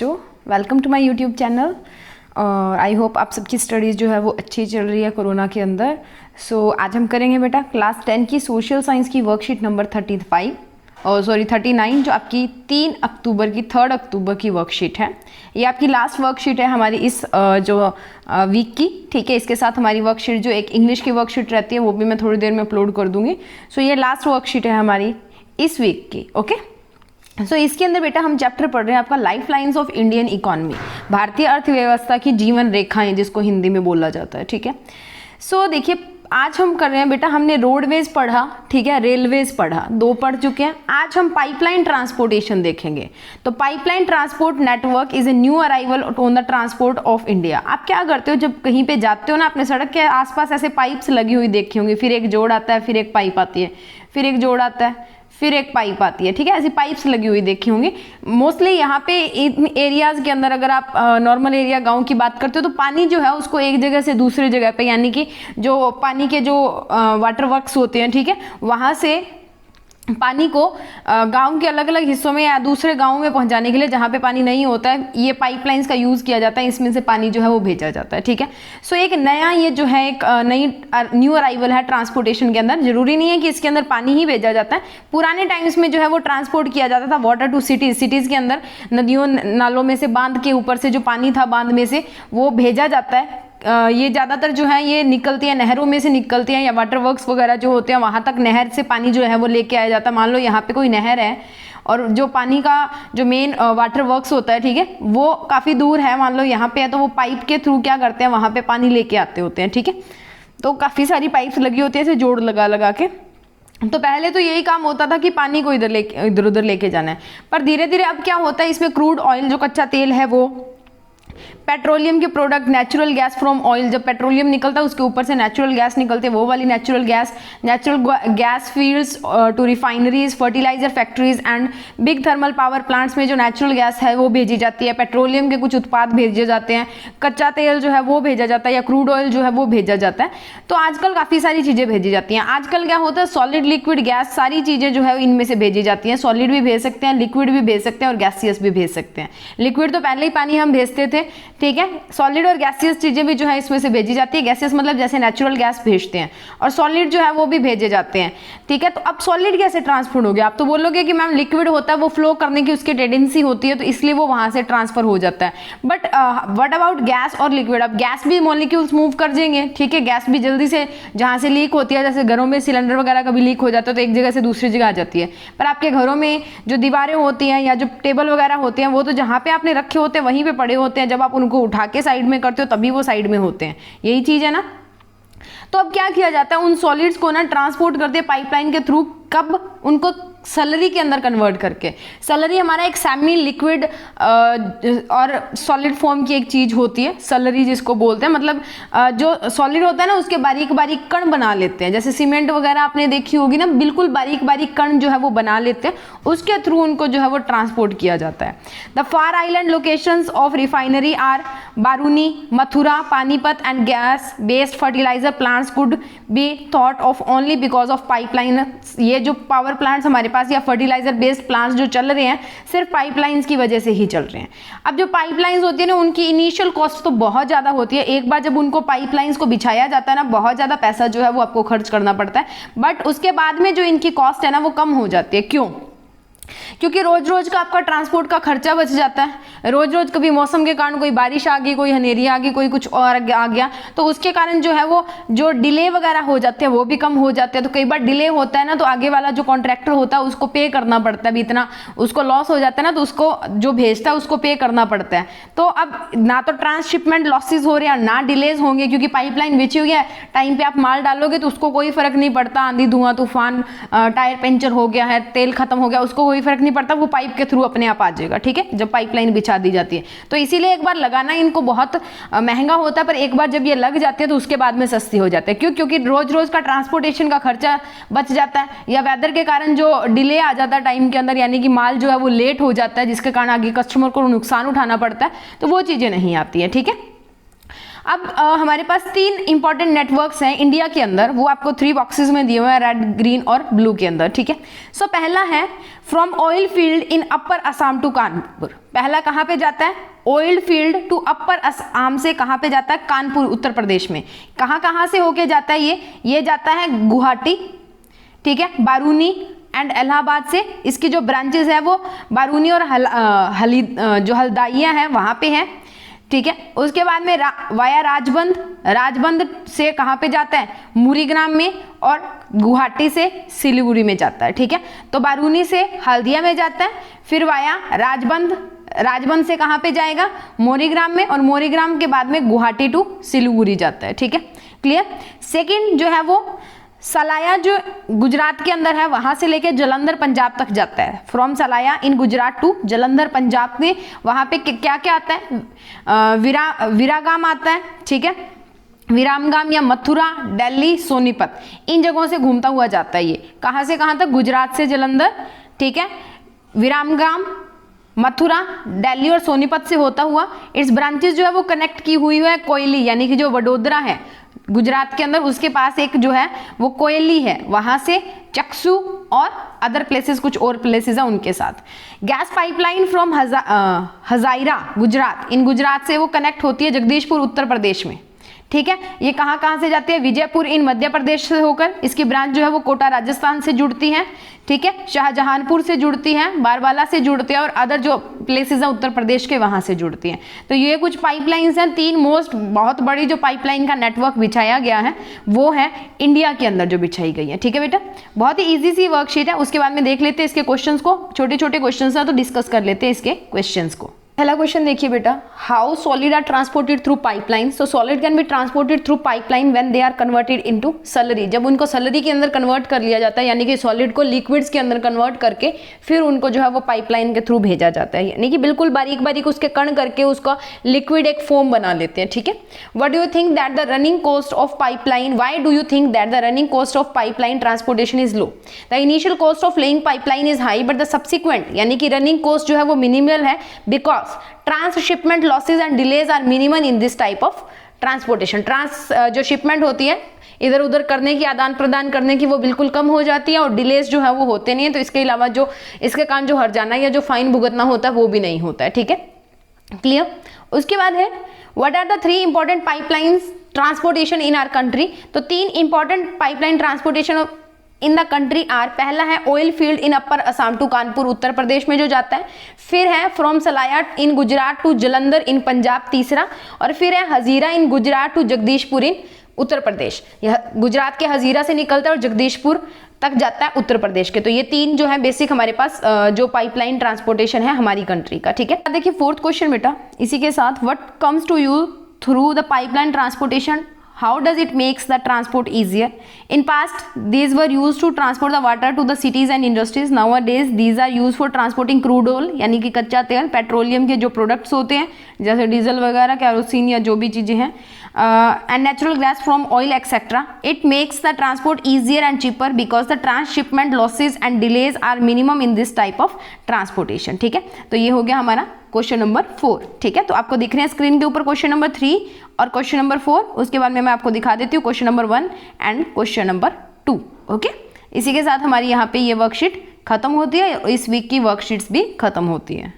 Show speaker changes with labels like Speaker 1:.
Speaker 1: बच्चों, welcome to my YouTube channel. I hope आप सबकी स्टडीज़ जो है वो अच्छी चल रही है कोरोना के अंदर। आज हम करेंगे बेटा क्लास 10 की सोशल साइंस की वर्कशीट नंबर 39 जो आपकी 3 अक्टूबर की वर्कशीट है। ये आपकी लास्ट वर्कशीट है हमारी इस वीक की, ठीक है। इसके साथ हमारी वर्कशीट जो एक इंग्लिश की वर्कशीट रहती है वो भी मैं थोड़ी देर में अपलोड कर दूंगी। ये लास्ट वर्कशीट है हमारी इस वीक की, ओके। इसके अंदर बेटा हम चैप्टर पढ़ रहे हैं आपका life lines of Indian economy, भारतीय अर्थव्यवस्था की जीवन रेखाएं जिसको हिंदी में बोला जाता है, ठीक है। देखिए आज हम कर रहे हैं बेटा, हमने रोडवेज पढ़ा, ठीक है, रेलवेज पढ़ा, 2 पढ़ चुके हैं। आज हम पाइपलाइन ट्रांसपोर्टेशन देखेंगे। तो pipeline transport network is a new arrival on the transport of India. आप क्या करते हो जब कहीं पे जाते हो ना, अपने सड़क के आसपास ऐसे पाइप्स लगी हुई देखी होंगी, फिर एक जोड़ आता है, फिर एक पाइप आती है, फिर एक जोड़ आता है, फिर एक पाइप आती है, ठीक है। ऐसी पाइप्स लगी हुई देखी होंगी मोस्टली यहाँ पे एरियाज के अंदर। अगर आप नॉर्मल एरिया गांव की बात करते हो तो पानी जो है उसको एक जगह से दूसरी जगह पे, यानी कि जो पानी के जो वाटर वर्क्स होते हैं, ठीक है, वहाँ से पानी को गांव के अलग अलग हिस्सों में या दूसरे गांव में पहुंचाने के लिए, जहां पे पानी नहीं होता है, ये पाइपलाइंस का यूज़ किया जाता है। इसमें से पानी जो है वो भेजा जाता है, ठीक है। एक नया ये जो है एक नई न्यू अराइवल है ट्रांसपोर्टेशन के अंदर। जरूरी नहीं है कि इसके अंदर पानी ही भेजा जाता है। पुराने टाइम्स में जो है वो ट्रांसपोर्ट किया जाता था वाटर टू सिटीज़ के अंदर, नदियों नालों में से, बांध के ऊपर से जो पानी था बांध में से वो भेजा जाता है। ये ज़्यादातर जो है ये निकलती है नहरों में से निकलती हैं, या वाटर वर्क्स वगैरह जो होते हैं वहाँ तक नहर से पानी जो है वो लेके आया जाता है। मान लो यहाँ पे कोई नहर है और जो पानी का जो मेन वाटर वर्क्स होता है, ठीक है, वो काफ़ी दूर है, मान लो यहाँ पे है, तो वो पाइप के थ्रू क्या करते हैं, वहाँ पे पानी लेके आते होते हैं, ठीक है। तो काफ़ी सारी पाइप्स लगी होती है ऐसे जोड़ लगा लगा के। तो पहले तो यही काम होता था कि पानी को इधर उधर लेके जाना है, पर धीरे धीरे अब क्या होता है, इसमें क्रूड ऑयल जो कच्चा तेल है वो, पेट्रोलियम के product, natural gas from oil, जब पेट्रोलियम निकलता है उसके ऊपर से नेचुरल गैस निकलते हैं, वो वाली natural gas fields to refineries, fertilizer factories and big thermal power plants में जो नेचुरल गैस है वो भेजी जाती है। पेट्रोलियम के कुछ उत्पाद भेजे जाते हैं, कच्चा तेल जो है वो भेजा जाता है, या क्रूड ऑयल जो है वो भेजा जाता है। तो आजकल काफ़ी सारी चीज़ें भेजी जाती हैं। आजकल क्या होता है, सॉलिड, लिक्विड, गैस, सारी चीज़ें जो है इनमें से भेजी जाती हैं। सॉलिड भी भेज सकते हैं, लिक्विड भी भेज सकते हैं और गैसियस भी भेज सकते हैं। लिक्विड तो पहले ही पानी हम भेजते थे, ठीक है। सॉलिड और गैसियस चीजें भी जो है इसमें से भेजी जाती है। गैसियस मतलब जैसे नेचुरल गैस भेजते हैं, और सॉलिड जो है वो भी भेजे जाते हैं, ठीक है। तो अब सॉलिड कैसे ट्रांसफर हो गया? आप तो बोलोगे कि मैम लिक्विड होता है वो फ्लो करने की उसकी टेंडेंसी होती है, तो इसलिए वो वहां से ट्रांसफर हो जाता है। बट व्हाट अबाउट गैस और लिक्विड? अब गैस भी मॉलिक्यूल्स मूव कर जाएंगे, ठीक है। गैस भी जल्दी से जहां से लीक होती है, जैसे घरों में सिलेंडर वगैरह का भी लीक हो जाता है तो एक जगह से दूसरी जगह आ जाती है। पर आपके घरों में जो दीवारें होती हैं या जो टेबल वगैरह होते हैं वो तो जहां पे आपने रखे होते हैं वहीं पे पड़े होते हैं, जब आप उनको उठा के साइड में करते हो तभी वो साइड में होते हैं। यही चीज है ना। तो अब क्या किया जाता है, उन सॉलिड्स को ना ट्रांसपोर्ट करते हैं पाइपलाइन के थ्रू। कब? उनको सलरी के अंदर कन्वर्ट करके। सलरी हमारा एक सेमी लिक्विड और सॉलिड फॉर्म की एक चीज होती है, सलरी जिसको बोलते हैं। मतलब जो सॉलिड होता है ना उसके बारीक बारीक कण बना लेते हैं, जैसे सीमेंट वगैरह आपने देखी होगी ना, बिल्कुल बारीक बारीक कण जो है वो बना लेते हैं, उसके थ्रू उनको जो है वो ट्रांसपोर्ट किया जाता है। The far island locations of refinery are Barauni, Mathura, Panipat and gas based fertilizer plants could be thought of only because of pipeline. ये जो पावर प्लांट्स हमारे पास या फर्टिलाइजर बेस्ड प्लांट्स जो चल रहे हैं सिर्फ पाइपलाइंस की वजह से ही चल रहे हैं। अब जो पाइपलाइंस होती है ना उनकी इनिशियल कॉस्ट तो बहुत ज़्यादा होती है। एक बार जब उनको पाइपलाइंस को बिछाया जाता है ना, बहुत ज़्यादा पैसा जो है वो आपको खर्च करना पड़ता है, बट उसके बाद में जो इनकी कॉस्ट है ना वो कम हो जाती है। क्यों? क्योंकि रोज रोज का आपका ट्रांसपोर्ट का खर्चा बच जाता है। रोज रोज कभी मौसम के कारण कोई बारिश आ गई, कोई हनेरी आ गई, कोई कुछ और आ गया, तो उसके कारण जो है वो जो डिले वगैरह हो जाते हैं वो भी कम हो जाते हैं। तो कई बार डिले होता है ना तो आगे वाला जो कॉन्ट्रैक्टर होता है उसको पे करना पड़ता है, भी इतना उसको लॉस हो जाता है ना, तो उसको जो भेजता है उसको पे करना पड़ता है। तो अब ना तो ट्रांसशिपमेंट लॉसेज हो रहे हैं ना डिलेज होंगे, क्योंकि पाइपलाइन बिछी हुई है, टाइम पे आप माल डालोगे तो उसको कोई फर्क नहीं पड़ता। आंधी धुआं तूफान, टायर पंचर हो गया है, तेल खत्म हो गया, उसको कोई फर्क नहीं पड़ता, वो पाइप के थ्रू अपने आप आ जाएगा, ठीक है, जब पाइपलाइन बिछा दी जाती है। तो इसीलिए एक बार लगाना इनको बहुत महंगा होता है, पर एक बार जब ये लग जाते हैं तो उसके बाद में सस्ती हो जाते हैं। क्यों? क्योंकि रोज रोज का ट्रांसपोर्टेशन का खर्चा बच जाता है, या वेदर के कारण जो डिले आ जाता है टाइम के अंदर, यानी कि माल जो है वो लेट हो जाता है, जिसके कारण आगे कस्टमर को नुकसान उठाना पड़ता है, तो वो चीजें नहीं आती है, ठीक है। अब हमारे पास 3 इंपॉर्टेंट नेटवर्क्स हैं इंडिया के अंदर, वो आपको 3 बॉक्सेस में दिए हुए हैं, रेड, ग्रीन और ब्लू के अंदर, ठीक है। सो पहला है from oil field in upper Assam to Kanpur. पहला कहाँ पे जाता है? Oil field to upper Assam से कहाँ पे जाता है? कानपुर, उत्तर प्रदेश में। कहाँ से होके जाता है ये जाता है गुवाहाटी, ठीक है, बारूनी एंड इलाहाबाद से। इसकी जो ब्रांचेस है वो बारूनी और जो हल्दिया है वहाँ पे है, ठीक है। उसके बाद में वाया राजबंद से कहाँ पे जाता है? मुरीग्राम में, और गुवाहाटी से सिलीगुड़ी में जाता है, ठीक है। तो बारूनी से हल्दिया में जाता है, फिर वाया राजबंद से कहाँ पे जाएगा? मोरीग्राम में, और मोरीग्राम के बाद में गुवाहाटी टू सिलीगुड़ी जाता है, ठीक है। क्लियर। सेकंड जो है वो सलाया, जो गुजरात के अंदर है, वहां से लेके जलंधर पंजाब तक जाता है। From Salaya in Gujarat to Jalandhar Punjab में, वहां पे क्या क्या आता है? विरागाम आता है, ठीक है, विरामगाम या मथुरा, दिल्ली, सोनीपत, इन जगहों से घूमता हुआ जाता है। ये कहां से कहां तक? गुजरात से जलंधर, ठीक है, विरामगाम, मथुरा, दिल्ली और सोनीपत से होता हुआ। इट्स ब्रांचेस जो है वो कनेक्ट की हुई है कोयली, यानी कि जो वडोदरा है गुजरात के अंदर, उसके पास एक जो है वो कोयली है, वहां से चक्सू और अदर प्लेसेस, कुछ और प्लेसेस है उनके साथ। गैस पाइपलाइन फ्रॉम हजाइरा गुजरात, इन गुजरात से वो कनेक्ट होती है जगदीशपुर उत्तर प्रदेश में, ठीक है। ये कहाँ से जाती है? विजयपुर इन मध्य प्रदेश से होकर, इसकी ब्रांच जो है वो कोटा राजस्थान से जुड़ती है, ठीक है, शाहजहांपुर से जुड़ती है, बारवाला से जुड़ती है, और अदर जो प्लेसेस हैं उत्तर प्रदेश के वहां से जुड़ती हैं। तो ये कुछ पाइपलाइंस हैं, 3 बहुत बड़ी जो पाइपलाइन का नेटवर्क बिछाया गया है वो है इंडिया के अंदर जो बिछाई गई है, ठीक है बेटा। बहुत ही ईजी सी वर्कशीट है। उसके बाद में देख लेते हैं इसके क्वेश्चन को, छोटे छोटे क्वेश्चन है तो डिस्कस कर लेते हैं इसके क्वेश्चन को। पहला क्वेश्चन देखिए बेटा, how solid are transported through pipeline? So solid can be transported through pipeline when they are converted into slurry. जब उनको स्लरी के अंदर कन्वर्ट कर लिया जाता है, यानी कि सॉलिड को लिक्विड्स के अंदर कन्वर्ट करके फिर उनको जो है वो पाइपलाइन के थ्रू भेजा जाता है, यानी कि बिल्कुल बारीक बारीक उसके कण करके उसका लिक्विड एक फोम बना लेते हैं, ठीक है। What do you think that the running cost of pipeline, why do you think that the running cost of pipeline transportation is low? The initial cost of laying pipeline is high but the subsequent, यानी कि running cost जो है वो minimal है, because transhipment losses and delays are minimum in this type of transportation. जो shipment होती है इधर उधर करने की, आदान प्रदान करने की, वो बिल्कुल कम हो जाती है, और डिलेज जो है वो होते नहीं है। तो इसके अलावा जो इसके कारण जो हर्जाना या जो फाइन भुगतना होता है वो भी नहीं होता है, ठीक है, क्लियर। उसके बाद है what are the 3 important pipelines transportation in our country? तो 3 important pipeline transportation in the country are, पहला है oil field in upper Assam to Kanpur Uttar Pradesh में जो जाता है, फिर है from Salaya in Gujarat to Jalandhar in Punjab तीसरा, और फिर है Hazira in Gujarat to Jagdishpur in Uttar Pradesh. यह गुजरात के हजीरा से निकलता है और जगदीशपुर तक जाता है उत्तर प्रदेश के। तो ये 3 जो है बेसिक हमारे पास जो पाइपलाइन ट्रांसपोर्टेशन है हमारी कंट्री का, ठीक है। देखिए 4th क्वेश्चन बेटा, इसी के साथ what comes to you through the pipeline transportation? How does it makes the transport easier? In past, these were used to transport the water to the cities and industries. Nowadays, these are used for transporting crude oil, यानी कि कच्चा तेल, petroleum के जो products होते हैं जैसे diesel वगैरह, कैरोसिन या जो भी चीज़ें हैं, and natural gas from oil etc. It makes the transport easier and cheaper because the transshipment losses and delays are minimum in this type of transportation, ठीक है। तो ये हो गया हमारा क्वेश्चन नंबर 4, ठीक है। तो आपको दिख रहे हैं स्क्रीन के ऊपर क्वेश्चन नंबर 3 और क्वेश्चन नंबर 4। उसके बाद में मैं आपको दिखा देती हूँ question number 1 and question number 2, okay. इसी के साथ हमारी यहाँ पे ये वर्कशीट खत्म होती है, इस वीक की वर्कशीट्स भी खत्म होती है।